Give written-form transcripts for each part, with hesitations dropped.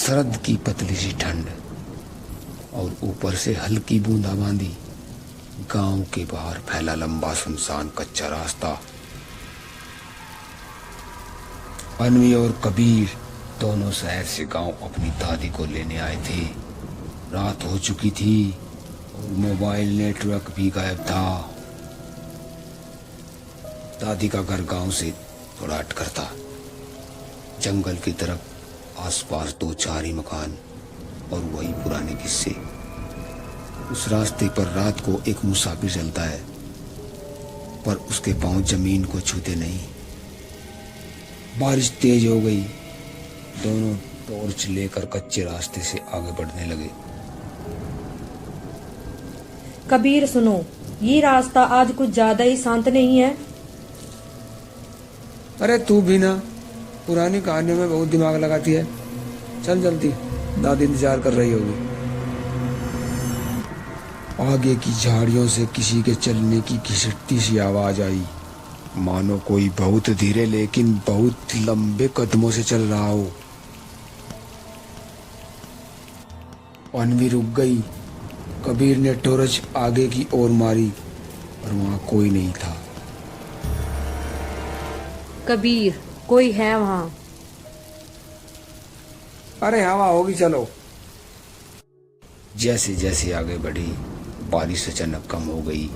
सरद की पतली सी ठंड और ऊपर से हल्की बूंदाबांदी। गांव के बाहर फैला लंबा सुनसान कच्चा रास्ता। अनवी और कबीर दोनों शहर से गांव अपनी दादी को लेने आए थे। रात हो चुकी थी और मोबाइल नेटवर्क भी गायब था। दादी का घर गांव से थोड़ा हटकर था, जंगल की तरफ। आसपास 2-4 ही मकान और वही पुराने किस्से। उस रास्ते पर रात को एक मुसाफिर चलता है, पर उसके पांव जमीन को छूते नहीं। बारिश तेज हो गई। दोनों टॉर्च लेकर कच्चे रास्ते से आगे बढ़ने लगे। कबीर सुनो, ये रास्ता आज कुछ ज्यादा ही शांत नहीं है। अरे तू भी ना पुरानी कहानियों में बहुत दिमाग लगाती है। चल जल्दी, दादी इंतजार कर रही होगी। आगे की झाड़ियों से किसी के चलने की घिसटती सी आवाज आई, मानो कोई बहुत धीरे लेकिन बहुत लंबे कदमों से चल रहा हो। अनवी रुक गई। कबीर ने टॉर्च आगे की ओर मारी, पर वहां कोई नहीं था। कबीर, कोई है वहाँ? अरे हवा होगी, चलो। जैसे जैसे आगे बढ़ी, बारिश अचानक कम हो गई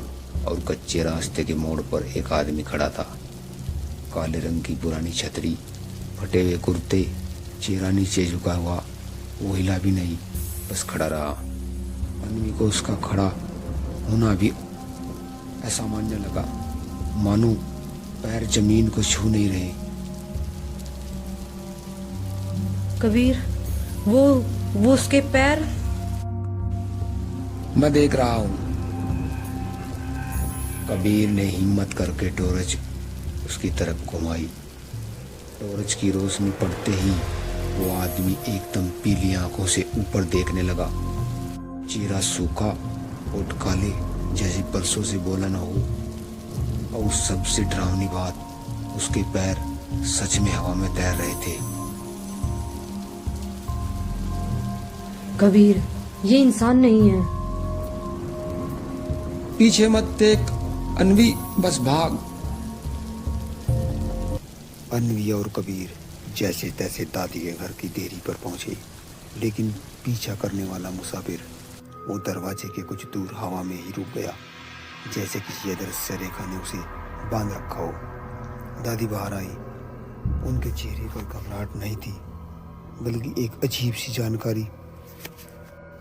और कच्चे रास्ते के मोड़ पर एक आदमी खड़ा था। काले रंग की पुरानी छतरी, फटे हुए कुर्ते, चेहरा नीचे झुका हुआ। वो हिला भी नहीं, बस खड़ा रहा। आदमी को उसका खड़ा होना भी असामान्य लगा, मानो पैर जमीन को छू नहीं रहे। कबीर, वो उसके पैर। मैं देख रहा हूं। कबीर ने हिम्मत करके टॉर्च उसकी तरफ घुमाई। टॉर्च की रोशनी पड़ते ही वो आदमी एकदम पीली आंखों से ऊपर देखने लगा। चेहरा सूखा, होठ काले, जैसे परसों से बोला न हो। और सबसे डरावनी बात, उसके पैर सच में हवा में तैर रहे थे। कबीर, ये इंसान नहीं है। पीछे मत देख अनवी, बस भाग। अनवी और कबीर जैसे तैसे दादी के घर की देरी पर पहुंचे, लेकिन पीछा करने वाला मुसाफिर वो दरवाजे के कुछ दूर हवा में ही रुक गया, जैसे किसी अदृश्य रेखा ने उसे बांध रखा हो। दादी बाहर आई। उनके चेहरे पर घबराहट नहीं थी, बल्कि एक अजीब सी जानकारी।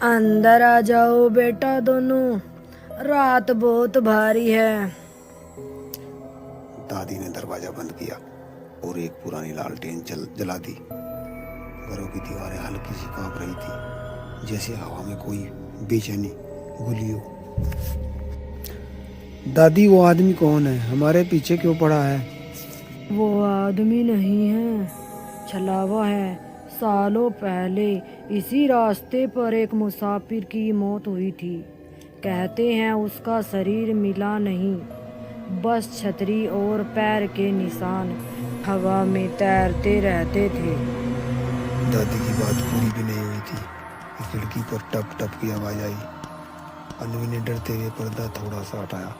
अंदर आ जाओ बेटा दोनों, रात बहुत भारी है। दादी ने दरवाजा बंद किया और एक पुरानी लालटेन जला दी। घरों की दीवारें हल्की सी कांप रही थी, जैसे हवा में कोई बेचैनी घुली हो। दादी, वो आदमी कौन है? हमारे पीछे क्यों पड़ा है? वो आदमी नहीं है, छलावा है। सालों पहले इसी रास्ते पर एक मुसाफिर की मौत हुई थी। कहते हैं उसका शरीर मिला नहीं, बस छतरी और पैर के निशान हवा में तैरते रहते थे। दादी की बात पूरी भी नहीं हुई थी कि खिड़की पर टप टप की आवाज आई। अनवी ने डरते हुए पर्दा थोड़ा सा हटाया।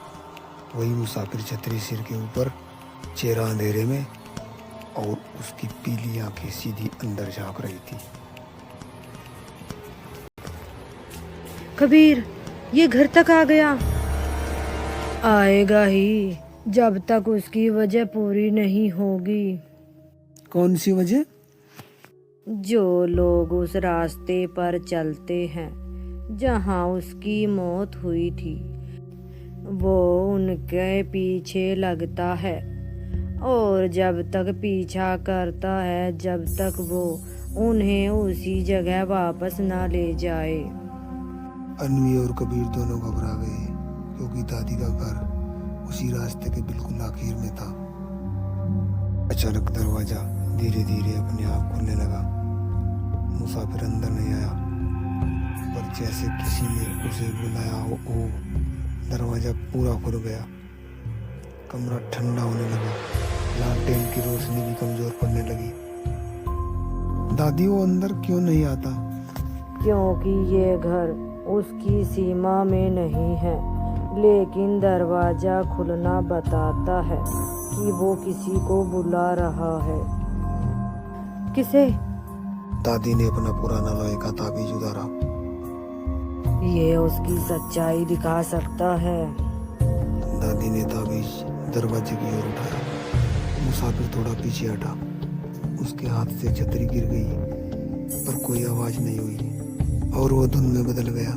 वही मुसाफिर, छतरी सिर के ऊपर, चेहरा अंधेरे में, और उसकी पीली आंखें सीधी अंदर झांक रही थी। कबीर, ये घर तक आ गया। आएगा ही, जब तक उसकी वजह पूरी नहीं होगी। कौन सी वजह? जो लोग उस रास्ते पर चलते हैं जहां उसकी मौत हुई थी, वो उनके पीछे लगता है, और जब तक पीछा करता है, जब तक वो उन्हें उसी जगह वापस ना ले जाए। अनवी और कबीर दोनों घबरा गए, क्योंकि दादी का घर उसी रास्ते के बिल्कुल आखिर में था। अचानक दरवाजा धीरे धीरे अपने आप खुलने लगा। मुसाफिर अंदर नहीं आया, पर जैसे किसी ने उसे बुलाया हो, दरवाजा पूरा खुल गया। कमरा ठंडा होने लगा। लालटेन की रोशनी भी कमजोर पड़ने लगी। दादी वो अंदर क्यों नहीं आता? क्योंकि ये घर उसकी सीमा में नहीं है, लेकिन दरवाजा खुलना बताता है कि वो किसी को बुला रहा है। किसे? दादी ने अपना पुराना लोहे का ताबीज उतारा। ये उसकी सच्चाई दिखा सकता है। दादी ने ताबीज दरवाजे की ओर उठाया। मुसाफिर थोड़ा पीछे हटा। उसके हाथ से छतरी गिर गई, पर कोई आवाज नहीं हुई और वो धुन में बदल गया।